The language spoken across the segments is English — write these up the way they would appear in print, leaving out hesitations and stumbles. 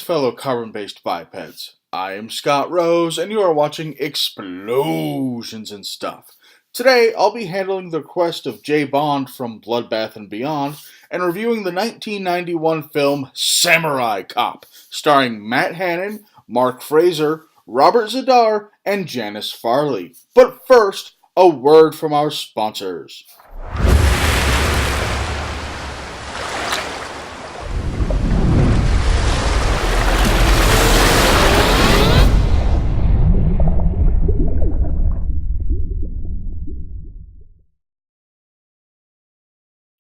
fellow carbon-based bipeds. I am Scott Rose, and you are watching Explosions and Stuff. Today, I'll be handling the request of Jay Bond from Bloodbath and Beyond, and reviewing the 1991 film Samurai Cop, starring Matt Hannon, Mark Fraser, Robert Z'Dar, and Janice Farley. But first, a word from our sponsors.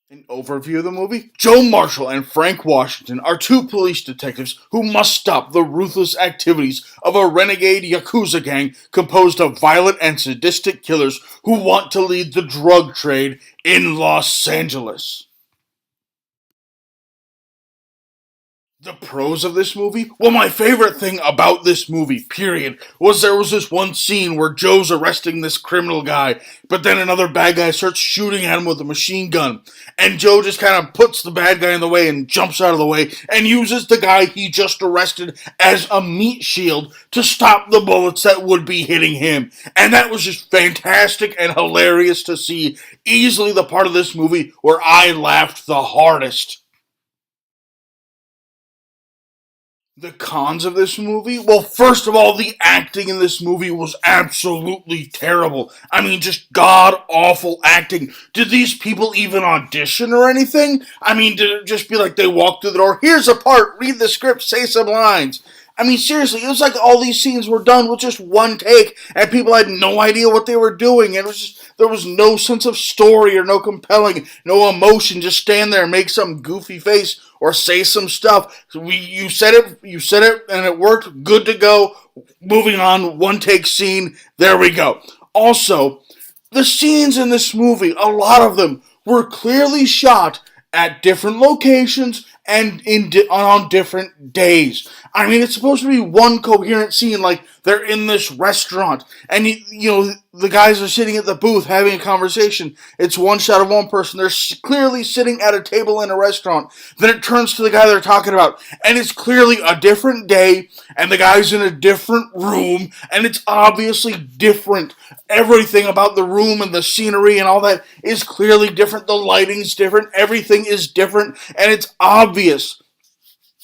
An overview of the movie: Joe Marshall and Frank Washington are two police detectives who must stop the ruthless activities of a renegade Yakuza gang composed of violent and sadistic killers who want to lead the drug trade in Los Angeles. The pros of this movie? Well, my favorite thing about this movie, period, was there was this one scene where Joe's arresting this criminal guy, but then another bad guy starts shooting at him with a machine gun, and Joe just kind of puts the bad guy in the way and jumps out of the way and uses the guy he just arrested as a meat shield to stop the bullets that would be hitting him. And that was just fantastic and hilarious to see. Easily the part of this movie where I laughed the hardest. The cons of this movie? Well, first of all, the acting in this movie was absolutely terrible. I mean, just god-awful acting. Did these people even audition or anything? I mean, did it just be like they walked through the door, here's a part, read the script, say some lines? I mean, seriously, it was like all these scenes were done with just one take, and people had no idea what they were doing. It was just, there was no sense of story or no compelling, no emotion. Just stand there and make some goofy face or say some stuff. You said it, and it worked. Good to go. Moving on, one take scene. There we go. Also, the scenes in this movie, a lot of them were clearly shot at different locations and on different days. I mean, it's supposed to be one coherent scene, like they're in this restaurant, and the guys are sitting at the booth having a conversation. It's one shot of one person. They're clearly sitting at a table in a restaurant. Then it turns to the guy they're talking about, and it's clearly a different day, and the guy's in a different room, and it's obviously different. Everything about the room and the scenery and all that is clearly different. The lighting's different. Everything is different, and it's obvious.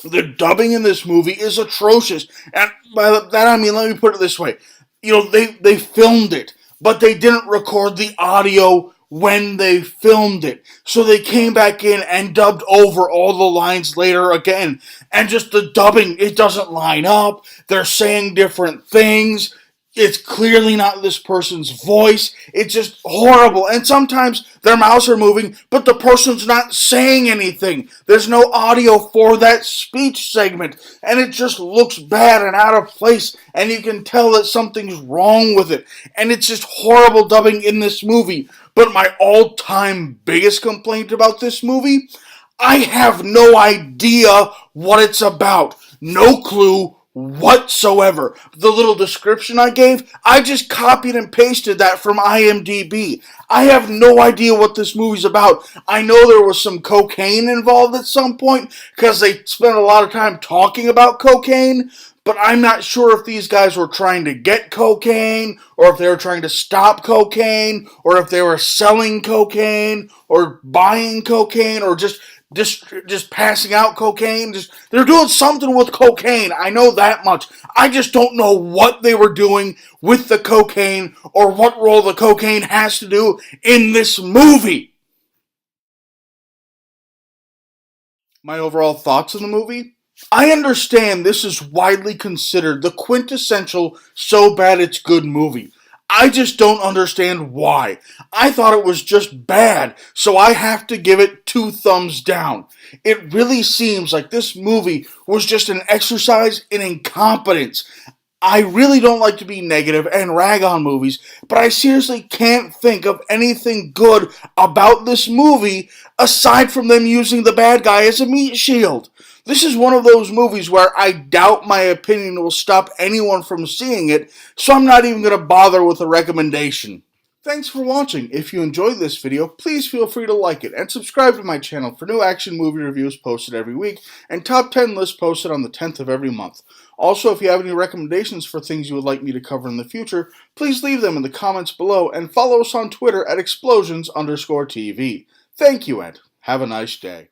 The dubbing in this movie is atrocious. And by that I mean, let me put it this way. They filmed it, but they didn't record the audio when they filmed it. So they came back in and dubbed over all the lines later again. And just the dubbing, it doesn't line up. They're saying different things. It's clearly not this person's voice. It's just horrible. And sometimes their mouths are moving, but the person's not saying anything. There's no audio for that speech segment. And it just looks bad and out of place. And you can tell that something's wrong with it. And it's just horrible dubbing in this movie. But my all-time biggest complaint about this movie? I have no idea what it's about. No clue whatsoever. The little description I gave, I just copied and pasted that from IMDb. I have no idea what this movie's about. I know there was some cocaine involved at some point, because they spent a lot of time talking about cocaine, but I'm not sure if these guys were trying to get cocaine, or if they were trying to stop cocaine, or if they were selling cocaine, or buying cocaine, or just passing out cocaine. They're doing something with cocaine. I know that much. I just don't know what they were doing with the cocaine or what role the cocaine has to do in this movie. My overall thoughts on the movie? I understand this is widely considered the quintessential so bad it's good movie. I just don't understand why. I thought it was just bad, so I have to give it 2 thumbs down. It really seems like this movie was just an exercise in incompetence. I really don't like to be negative and rag on movies, but I seriously can't think of anything good about this movie aside from them using the bad guy as a meat shield. This is one of those movies where I doubt my opinion will stop anyone from seeing it, so I'm not even going to bother with a recommendation. Thanks for watching. If you enjoyed this video, please feel free to like it and subscribe to my channel for new action movie reviews posted every week and top 10 lists posted on the 10th of every month. Also, if you have any recommendations for things you would like me to cover in the future, please leave them in the comments below and follow us on Twitter at explosions_TV. Thank you and have a nice day.